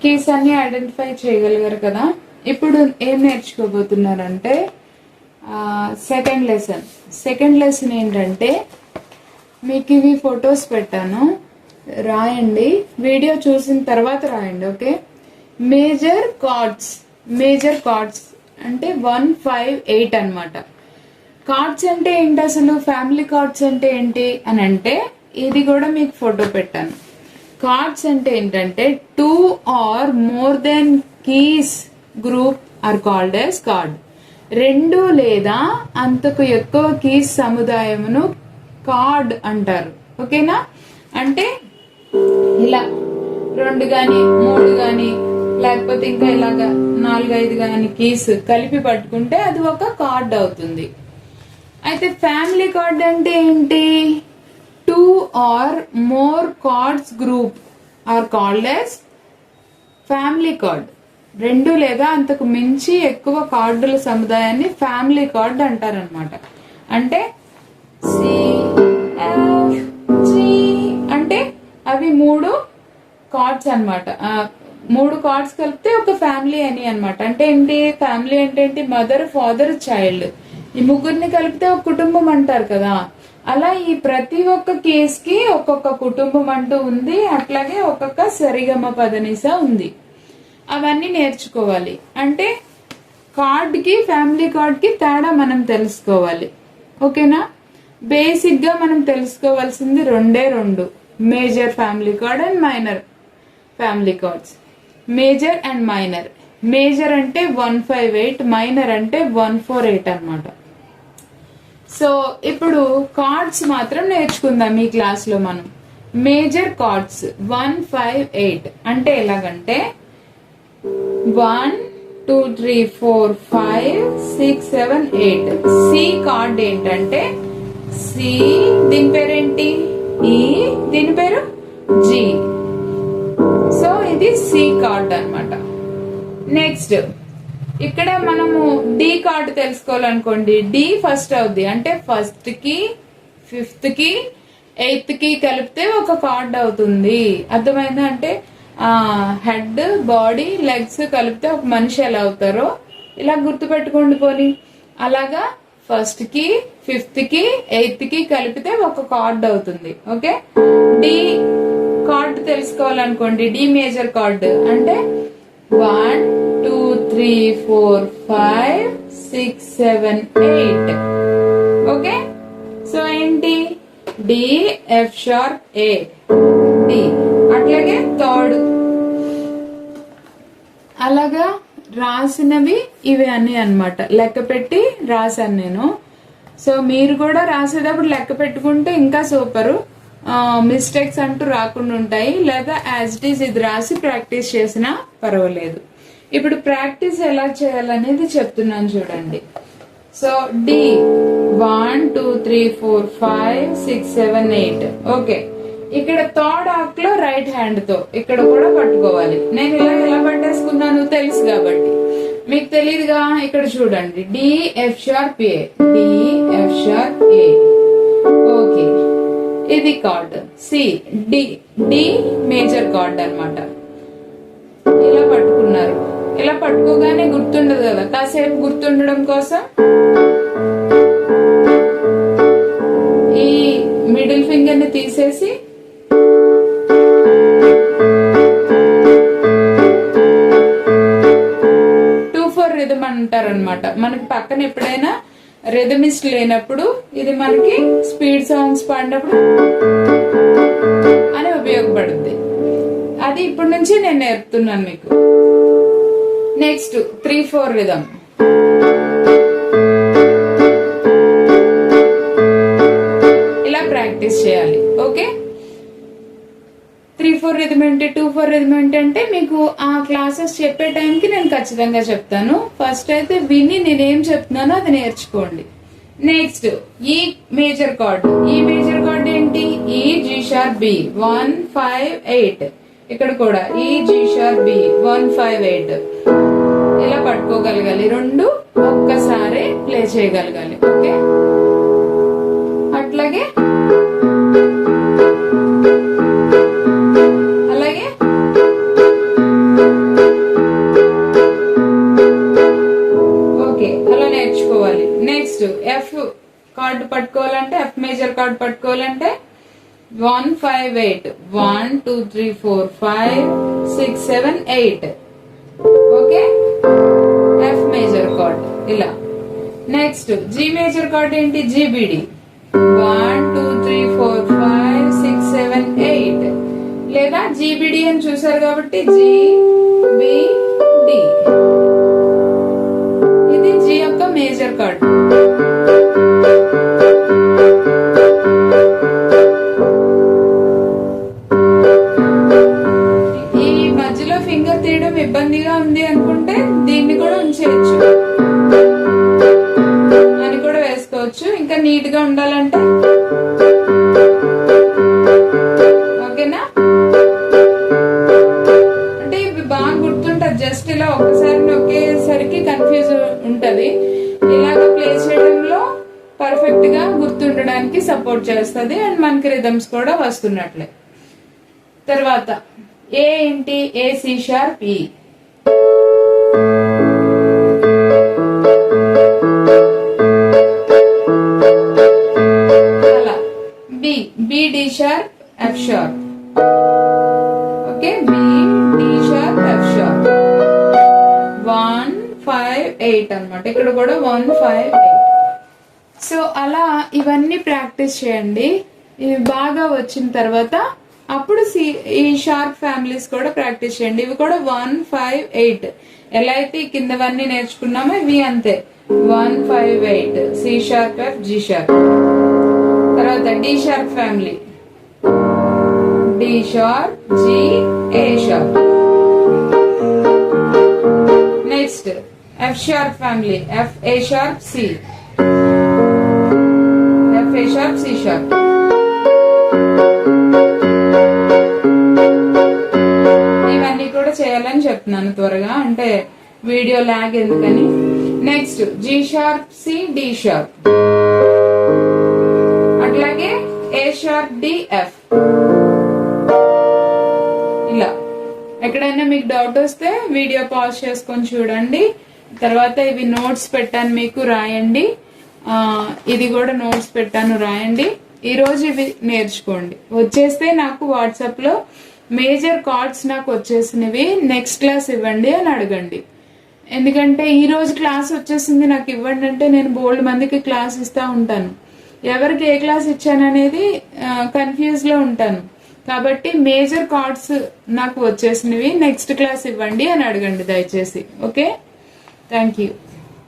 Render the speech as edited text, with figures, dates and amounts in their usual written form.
Keys అన్ని identify చేయగలిగారు కదా. ఇప్పుడు ఏం నేర్చుకోబోతున్నారంటే సెకండ్ లెసన్ ఏంటంటే మీకు ఇవి ఫొటోస్ పెట్టాను, రాయండి. వీడియో చూసిన తర్వాత రాయండి. ఓకే. మేజర్ కార్డ్స్ అంటే 1, 5, 8 అన్నమాట. కార్డ్స్ అంటే ఏంటి, అసలు ఫ్యామిలీ కార్డ్స్ అంటే ఏంటి అని అంటే ఇది కూడా మీకు ఫోటో పెట్టాను. కార్డ్స్ అంటే ఏంటంటే 2 or more than keys group are called as card. 2 లేదా అంతకు ఎక్కువ కీస్ సముదాయమును కార్డ్ అంటారు. ఓకేనా. అంటే ఇలా 2 గాని 3 గాని లేకపోతే ఇంకా ఇలాగా 4, 5 గాని కీస్ కలిపి పట్టుకుంటే అది ఒక కార్డ్ అవుతుంది. అయితే ఫ్యామిలీ కార్డ్ అంటే ఏంటి, 2 or more cards group are called as family card. 2 లేదా అంతకు మించి ఎక్కువ కార్డుల సముదాయాన్ని ఫ్యామిలీ కార్డ్ అంటారనమాట. అంటే CFG అంటే అవి 3 కార్డ్స్ అన్నమాట. 3 కార్డ్స్ కలిపితే ఒక ఫ్యామిలీ అని అన్నమాట. అంటే ఏంటి, ఫ్యామిలీ అంటే ఏంటి, మదర్, ఫాదర్, చైల్డ్, ఈ ముగ్గురిని కలిపితే ఒక కుటుంబం అంటారు కదా. అలా ఈ ప్రతి ఒక్క కేస్ కి ఒక్కొక్క కుటుంబం అంటూ ఉంది, అట్లాగే ఒక్కొక్క సరిగమ పదనిస ఉంది. అవన్నీ నేర్చుకోవాలి. అంటే కార్డ్ కి ఫ్యామిలీ కార్డ్ కి తేడా మనం తెలుసుకోవాలి. ఓకేనా. బేసిక్ గా మనం తెలుసుకోవాల్సింది 2 major family chord and minor family chords. Major and minor. Major అంటే 158, మైనర్ అంటే 148 అన్నమాట. సో ఇప్పుడు కార్డ్స్ మాత్రం నేర్చుకుందాం ఈ క్లాస్ లో మనం. మేజర్ కార్డ్స్ 158 అంటే ఎలాగంటే 1, 2, 3, 4, 5, 6, 7, 8. సి కార్డ్ ఏంటంటే సి, దీని పేరేంటి ఈ, దీని పేరు జి. సో ఇది సి కార్డ్ అన్నమాట. నెక్స్ట్ ఇక్కడ మనము డి కార్డు తెలుసుకోవాలనుకోండి, డి ఫస్ట్ అవుద్ది. అంటే ఫస్ట్ కి, 5th కి, 8th కి కలిపితే ఒక కార్డ్ అవుతుంది. అర్థమైందా. అంటే హెడ్, బాడీ, లెగ్స్ కలిపితే ఒక మనిషి ఎలా అవుతారో ఇలా గుర్తుపెట్టుకోండి పోనీ. అలాగా ఫస్ట్ కి, 5th కి, 8th కి కలిపితే ఒక కార్డ్ అవుతుంది. ఓకే. డి కార్డ్ తెలుసుకోవాలనుకోండి, డి మేజర్ కార్డ్ అంటే 1, 2, 3, 4, 5, 6, 7, 8. ఓకే. సో ఏంటి, D, F sharp, A, D. అట్లాగే థర్డ్. అలాగా రాసినవి ఇవి అన్ని అన్నమాట. లెక్క పెట్టి రాశాను నేను. సో మీరు కూడా రాసేటప్పుడు లెక్క పెట్టుకుంటే ఇంకా సూపరు. మిస్టేక్స్ అంటూ రాకుండా ఉంటాయి. లేదా యాజ్ ఇట్ ఈస్ ఇది రాసి ప్రాక్టీస్ చేసినా పర్వాలేదు. ఇప్పుడు ప్రాక్టీస్ ఎలా చేయాలనేది చెప్తున్నాను చూడండి. So D 1, 2, 3, 4, 5, 6, 7, 8. ఓకే. ఇక్కడ థర్డ్ ఆర్క్ లో రైట్ హ్యాండ్ తో ఇక్కడ కూడా పట్టుకోవాలి. నేను ఇలా ఎలా పట్టేసుకున్నాను తెలుసు కాబట్టి. మీకు తెలియదుగా, ఇక్కడ చూడండి. D, F sharp, A, D, F sharp, A. Okay. ఇది chord C. D, D major chord అన్నమాట. ఇలా పట్టుకున్నారు. ఇలా పట్టుకోగానే గుర్తుండదు కదా, కాసేపు గుర్తుండడం కోసం ఈ మిడిల్ ఫింగర్ ని తీసేసి రిథమ్ అంటారనమాట. మనకి పక్కన ఎప్పుడైనా రిథమిస్ట్ లేనప్పుడు ఇది మనకి స్పీడ్ సాంగ్స్ పాడినప్పుడు అని ఉపయోగపడుద్ది. అది ఇప్పటి నుంచి నేను నేర్పుతున్నాను మీకు. Next 3/4 rhythm. ఇలా ప్రాక్టీస్ చేయాలి. ఓకే. 3/4 రిథమ్ ఏంటి, 2/4 రిథమ్ ఏంటంటే మీకు ఆ క్లాసెస్ చెప్పే టైంకి నేను ఖచ్చితంగా చెప్తాను. ఫస్ట్ అయితే విని నేనేం చెప్తున్నానో అది నేర్చుకోండి. నెక్స్ట్ ఈ మేజర్ కార్డ్. ఈ మేజర్ కార్డ్ ఏంటి, ఈ, జీ షార్ప్, బి 1, 5, 8. ఇక్కడ కూడా ఈ, జీ షార్ప్, బి 1, 5, 8. ఇలా పట్టుకోగలగాలి. 2 ఒక్కసారి ప్లే చేయగలగాలి. ఓకే. అట్లాగే card పట్టుకోవాలంటే 1 5 8 1 2 3 4 5 6 7 8. Okay, F major card ఇలా. నెక్స్ట్ G మేజర్ కార్డ్ ఏంటి? GBD 1 2 3 4 5 6 7 8 లేదా GBD అని చూసారు కాబట్టి GBD. ఇది G యొక్క మేజర్ కార్డ్. ఈ మధ్యలో ఫింగర్ తీయడం ఇబ్బందిగా ఉంది అనుకుంటే దీన్ని కూడా ఉంచేయచ్చు అని కూడా వేసుకోవచ్చు, ఇంకా నీట్ గా ఉండాలంటే. ఓకేనా? అంటే ఇవి బాగా గుర్తుంటది, జస్ట్ ఇలా ఒక్కసారి ఒకేసరికి కన్ఫ్యూజ్ ఉంటది. ఇలాగ ప్లే చేయడంలో పర్ఫెక్ట్ గా గుర్తుండడానికి సపోర్ట్ చేస్తుంది అండ్ మనకి రిథమ్స్ కూడా వస్తున్నట్లే. తర్వాత ఏ ఏంటి? ఏ C sharp E. అలా B D sharp F sharp. Okay, B D sharp F sharp 1 5 8 అన్నమాట. ఇక్కడ కూడా 1 5 8. సో అలా ఇవన్నీ ప్రాక్టీస్ చేయండి. ఇవి బాగా వచ్చిన తర్వాత అప్పుడు ఈ షార్ప్ ఫ్యామిలీస్ కూడా ప్రాక్టీస్ చేయండి. ఇవి కూడా 1 5 8 ఎలా అయితే కిందవన్నీ నేర్చుకున్నామో ఇవి అంతే 1 5 8 C sharp F G sharp. తర్వాత D sharp family D sharp G A sharp. Next F sharp family F A sharp C F A sharp C sharp. ఇవన్నీ కూడా చేయాలని చెప్తున్నాను త్వరగా, అంటే వీడియో లాగ్ ఎందుకని. Next G sharp C D sharp, అట్లాగే A sharp D F. ఇలా ఎక్కడైనా మీకు డౌట్ వస్తే వీడియో పాజ్ చేసుకొని చూడండి. తర్వాత ఇవి నోట్స్ పెట్టాను మీకు, రాయండి. ఇది కూడా నోట్స్ పెట్టాను, రాయండి. ఈ రోజు ఇవి నేర్చుకోండి. వచ్చేస్తే నాకు వాట్సాప్ లో మేజర్ కార్డ్స్ నాకు వచ్చేసినవి నెక్స్ట్ క్లాస్ ఇవ్వండి అని అడగండి. ఎందుకంటే ఈ రోజు క్లాస్ వచ్చేసింది నాకు ఇవ్వండి అంటే నేను బోల్డ్ మందికి క్లాస్ ఇస్తా ఉంటాను. ఎవరికి ఏ క్లాస్ ఇచ్చాననేది కన్ఫ్యూజ్ లో ఉంటాను. కాబట్టి మేజర్ కార్డ్స్ నాకు వచ్చేసినవి నెక్స్ట్ క్లాస్ ఇవ్వండి అని అడగండి దయచేసి. Okay, thank you.